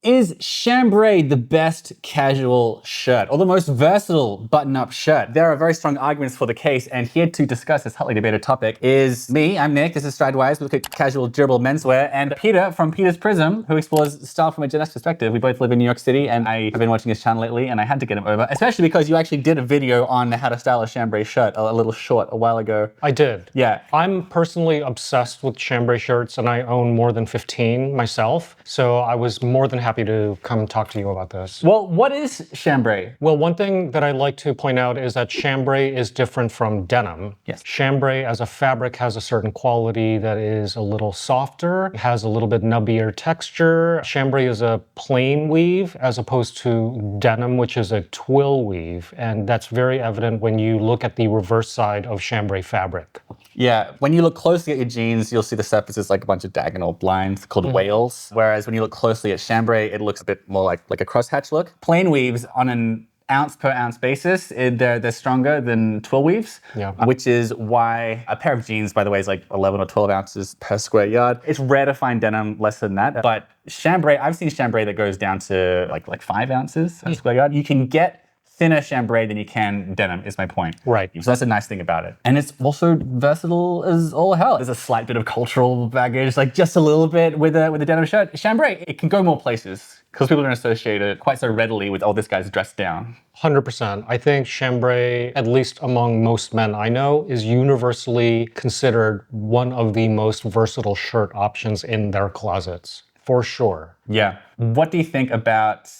Is chambray the best casual shirt or the most versatile button-up shirt? There are very strong arguments for the case, and here to discuss this hotly debated topic is me. I'm Nick. This is Stridewise. We look at casual, durable menswear, and Peter from Peter's Prism, who explores style from a Gen X perspective. We both live in New York City, and I have been watching his channel lately, and I had to get him over, especially because you actually did a video on how to style a chambray shirt, a little short a while ago. I did. Yeah. I'm personally obsessed with chambray shirts, and I own more than 15 myself, so I was more than happy to come talk to you about this. Well, what is chambray? Well, one thing that I like to point out is that chambray is different from denim. Yes. Chambray as a fabric has a certain quality that is a little softer, has a little bit nubbier texture. Chambray is a plain weave as opposed to denim, which is a twill weave, and that's very evident when you look at the reverse side of chambray fabric. Yeah, when you look closely at your jeans, you'll see the surface is like a bunch of diagonal lines called wales. Whereas when you look closely at chambray, it looks a bit more like a crosshatch look. Plain weaves on an ounce per ounce basis, they're stronger than twill weaves, which is why a pair of jeans, by the way, is like 11 or 12 ounces per square yard. It's rare to find denim less than that, but chambray, I've seen chambray that goes down to like 5 ounces per square yard. You can get thinner chambray than you can denim, is my point. Right. So that's a nice thing about it. And it's also versatile as all hell. There's a slight bit of cultural baggage, like just a little bit with a denim shirt. Chambray, it can go more places because people don't associate it quite so readily with, oh, this guy's dressed down. 100%. I think chambray, at least among most men I know, is universally considered one of the most versatile shirt options in their closets, for sure. Yeah. What do you think about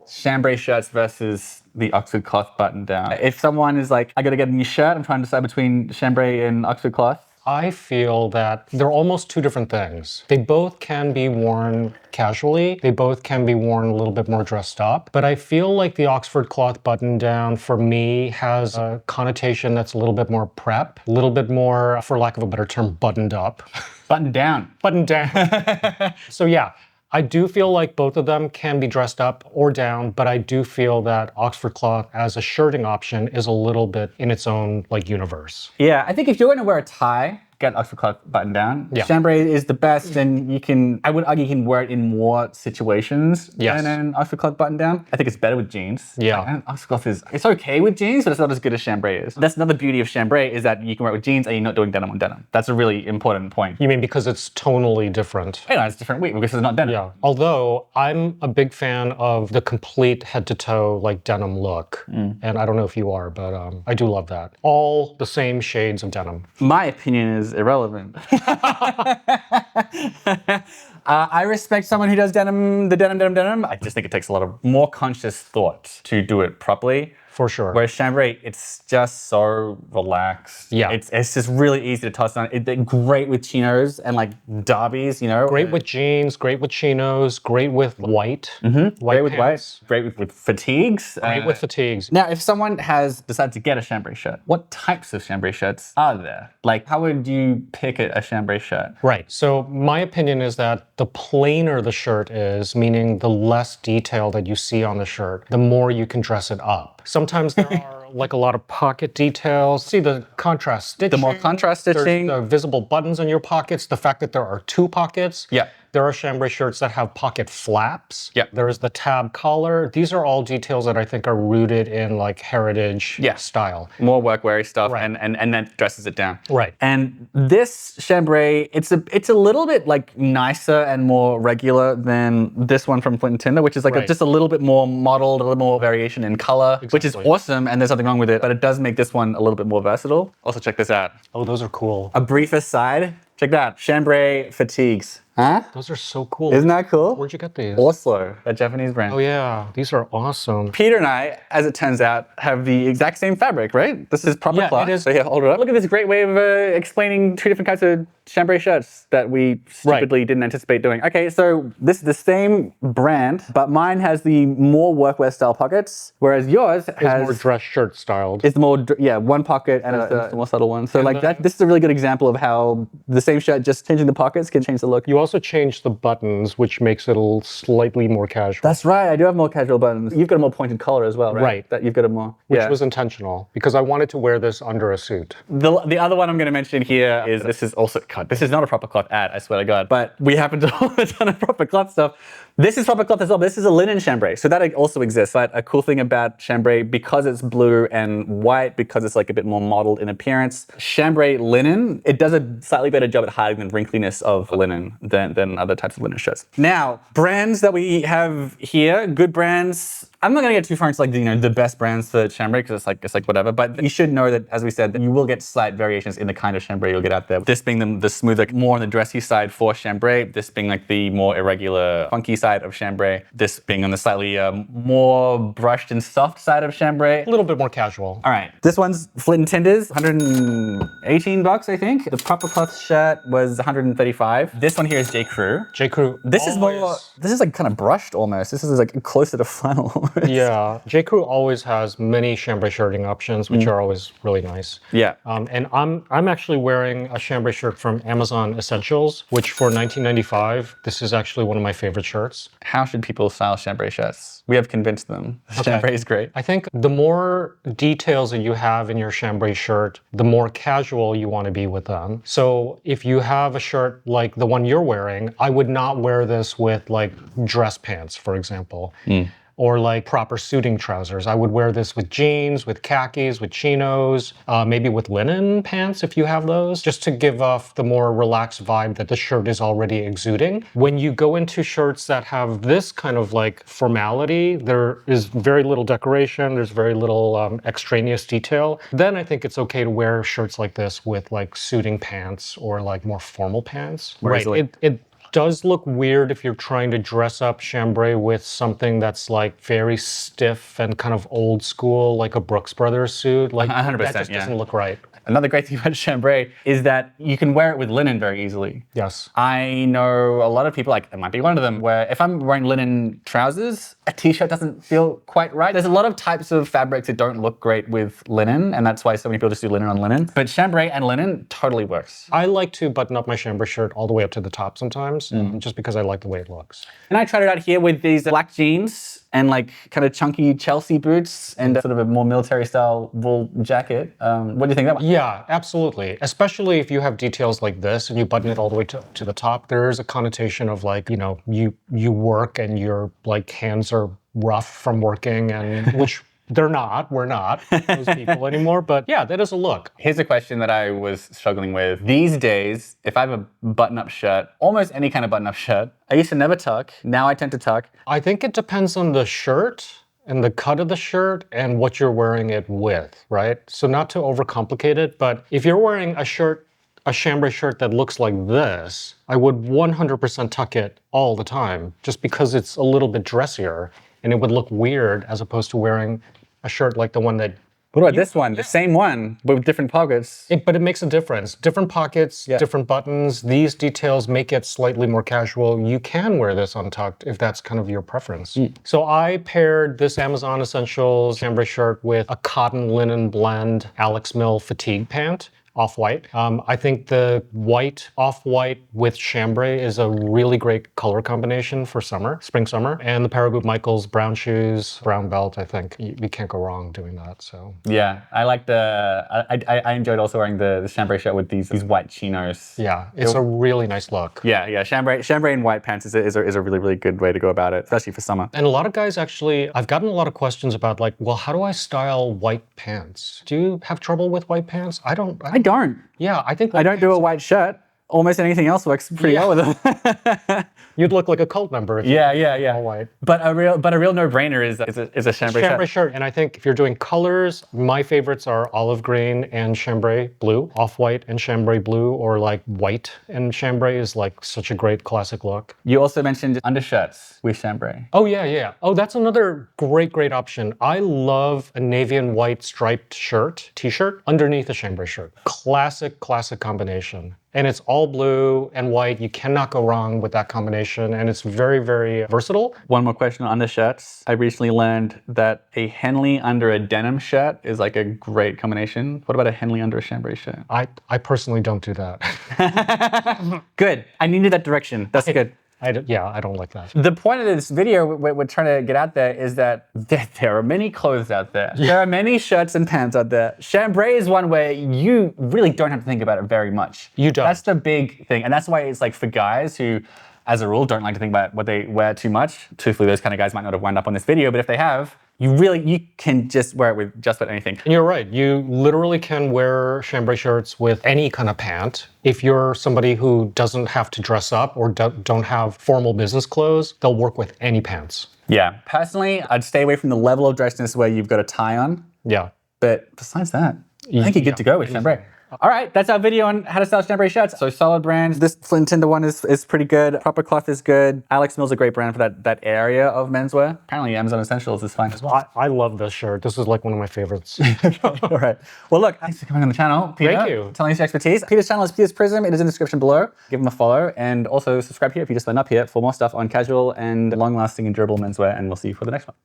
chambray shirts versus the Oxford cloth button down? If someone is like, I gotta get a new shirt, I'm trying to decide between chambray and Oxford cloth. I feel that they're almost two different things. They both can be worn casually. They both can be worn a little bit more dressed up. But I feel like the Oxford cloth button down for me has a connotation that's a little bit more prep, a little bit more, for lack of a better term, buttoned up. Button down. Button down. So yeah. I do feel like both of them can be dressed up or down, but I do feel that Oxford cloth as a shirting option is a little bit in its own like universe. Yeah, I think if you're gonna wear a tie, get Oxford cloth button down. Yeah. Chambray is the best, and I would argue you can wear it in more situations than an Oxford cloth button down. I think it's better with jeans. Yeah. And Oxford cloth it's okay with jeans, but it's not as good as chambray is. That's another beauty of chambray, is that you can wear it with jeans and you're not doing denim on denim. That's a really important point. You mean because it's tonally different? You know, it's different weave because it's not denim. Yeah. Although I'm a big fan of the complete head to toe like denim look. And I don't know if you are, but I do love that. All the same shades of denim. My opinion is irrelevant. I respect someone who does denim. I just think it takes a lot of more conscious thought to do it properly. For sure. Whereas chambray, it's just so relaxed. Yeah. It's just really easy to toss on. It's great with chinos and like derbies, you know. Great with jeans, great with chinos, great with white. Great with pants. white, great with fatigues. Great with fatigues. Now, if someone has decided to get a chambray shirt, what types of chambray shirts are there? Like, how would you pick a chambray shirt? Right. So my opinion is that the plainer the shirt is, meaning the less detail that you see on the shirt, the more you can dress it up. Sometimes there are like a lot of pocket details. See the contrast stitching. The more contrast stitching. There's the visible buttons on your pockets. The fact that there are 2 pockets. Yeah. There are chambray shirts that have pocket flaps. Yeah. There is the tab collar. These are all details that I think are rooted in like heritage style. More workweary stuff, Right. and then dresses it down. Right. And this chambray, it's a little bit like nicer and more regular than this one from Flint & Tinder, which is like just a little bit more modeled, a little more variation in color, which is awesome, and there's nothing wrong with it, but it does make this one a little bit more versatile. Also, check this out. Oh, those are cool. A brief aside, check that, chambray fatigues. Huh? Those are so cool. Isn't that cool? Where'd you get these? Oslo, a Japanese brand. Oh yeah, these are awesome. Peter and I, as it turns out, have the exact same fabric, right? This is proper cloth. It is. So here, hold it up. Look at this great way of explaining 2 different kinds of chambray shirts that we stupidly didn't anticipate doing. Okay, so this is the same brand, but mine has the more workwear style pockets, whereas yours has more dress shirt styled. It's the more, one pocket and it's the more subtle one. So like that, this is a really good example of how the same shirt, just changing the pockets can change the look. You also change the buttons, which makes it slightly more casual. That's right, I do have more casual buttons. You've got a more pointed collar as well, right? Right. That you've got a more, which was intentional, because I wanted to wear this under a suit. The other one I'm going to mention here is, this is also, God, this is not a proper cloth ad, I swear to God, but we happen to hold a ton of proper cloth stuff. This is proper cloth as well, but this is a linen chambray. So that also exists. But a cool thing about chambray, because it's blue and white, because it's like a bit more modeled in appearance, chambray linen, it does a slightly better job at hiding the wrinkliness of linen than other types of linen shirts. Now, brands that we have here, good brands. I'm not gonna get too far into like the best brands for chambray because it's like whatever. But you should know that, as we said, that you will get slight variations in the kind of chambray you'll get out there. This being the smoother, more on the dressy side for chambray. This being like the more irregular, funky side of chambray. This being on the slightly more brushed and soft side of chambray. A little bit more casual. All right, this one's Flint and Tinders, 118 bucks, I think. The proper cloth shirt was 135. This one here is J. Crew. J. Crew. This is like kind of brushed almost. This is like closer to flannel. Yeah, J. Crew always has many chambray shirting options, which are always really nice. Yeah. And I'm actually wearing a chambray shirt from Amazon Essentials, which for $19.95, this is actually one of my favorite shirts. How should people style chambray shirts? We have convinced them. Chambray is great. I think the more details that you have in your chambray shirt, the more casual you want to be with them. So if you have a shirt like the one you're wearing, I would not wear this with like dress pants, for example. Or like proper suiting trousers. I would wear this with jeans, with khakis, with chinos, maybe with linen pants if you have those, just to give off the more relaxed vibe that the shirt is already exuding. When you go into shirts that have this kind of like formality, there is very little decoration, there's very little extraneous detail, then I think it's okay to wear shirts like this with like suiting pants or like more formal pants. Right, it does look weird if you're trying to dress up chambray with something that's like very stiff and kind of old school, like a Brooks Brothers suit. Like 100%, that just doesn't look right. Another great thing about chambray is that you can wear it with linen very easily. Yes. I know a lot of people, like it might be one of them, where if I'm wearing linen trousers, a t-shirt doesn't feel quite right. There's a lot of types of fabrics that don't look great with linen, and that's why so many people just do linen on linen. But chambray and linen totally works. I like to button up my chambray shirt all the way up to the top sometimes, just because I like the way it looks. And I tried it out here with these black jeans and like kind of chunky Chelsea boots and sort of a more military style wool jacket. What do you think of that one? Yeah, absolutely. Especially if you have details like this and you button it all the way to the top, there's a connotation of like, you work and your like hands are rough from working, and which we're not those people anymore, but yeah, that is a look. Here's a question that I was struggling with. These days, if I have a button-up shirt, almost any kind of button-up shirt, I used to never tuck, now I tend to tuck. I think it depends on the shirt and the cut of the shirt and what you're wearing it with, right? So not to overcomplicate it, but if you're wearing a chambray shirt that looks like this, I would 100% tuck it all the time, just because it's a little bit dressier and it would look weird as opposed to wearing a shirt like the one that... What about this one? The same one, but with different pockets. But it makes a difference. Different pockets, different buttons. These details make it slightly more casual. You can wear this untucked if that's kind of your preference. So I paired this Amazon Essentials chambray shirt with a cotton linen blend Alex Mill fatigue pant. Off-white. I think the white, off-white with chambray is a really great color combination for summer, spring, summer. And the Paraboot Michaels brown shoes, brown belt, I think you can't go wrong doing that, so. Yeah, I like I enjoyed also wearing the chambray shirt with these white chinos. Yeah, it's a really nice look. Yeah, chambray and white pants is a really, really good way to go about it, especially for summer. And a lot of guys actually, I've gotten a lot of questions about like, well, how do I style white pants? Do you have trouble with white pants? I don't. Yeah, I think I don't do a white shirt. Almost anything else works pretty well with them. You'd look like a cult member if you were all white. But a real no-brainer is a chambray shirt. And I think if you're doing colors, my favorites are olive green and chambray blue, off-white and chambray blue, or like white and chambray is like such a great classic look. You also mentioned undershirts with chambray. Oh yeah. Oh, that's another great option. I love a navy and white striped t-shirt underneath a chambray shirt. Classic combination. And it's all blue and white. You cannot go wrong with that combination. And it's very, very versatile. One more question on undershirts. I recently learned that a Henley under a denim shirt is like a great combination. What about a Henley under a chambray shirt? I personally don't do that. Good. I needed that direction. That's good. I don't like that. The point of this video we're trying to get out there is that there are many clothes out there. There are many shirts and pants out there. Chambray is one where you really don't have to think about it very much. You don't. That's the big thing. And that's why it's like for guys who as a rule, don't like to think about what they wear too much. Truthfully, those kind of guys might not have wound up on this video, but if they have, you can just wear it with just about anything. And you're right. You literally can wear chambray shirts with any kind of pant. If you're somebody who doesn't have to dress up or don't have formal business clothes, they'll work with any pants. Yeah. Personally, I'd stay away from the level of dressiness where you've got a tie on. Yeah. But besides that, I think you're good to go with chambray. All right, that's our video on how to style chambray shirts. So solid brands. This Flint Tinder one is pretty good. Proper Cloth is good. Alex Mill's a great brand for that area of menswear. Apparently Amazon Essentials is fine as well. I love this shirt. This is like one of my favorites. All right. Well, look, thanks for coming on the channel, Peter. Thank you. Telling us your expertise. Peter's channel is Peter's Prism. It is in the description below. Give him a follow and also subscribe here if you just went up here for more stuff on casual and long-lasting and durable menswear. And we'll see you for the next one.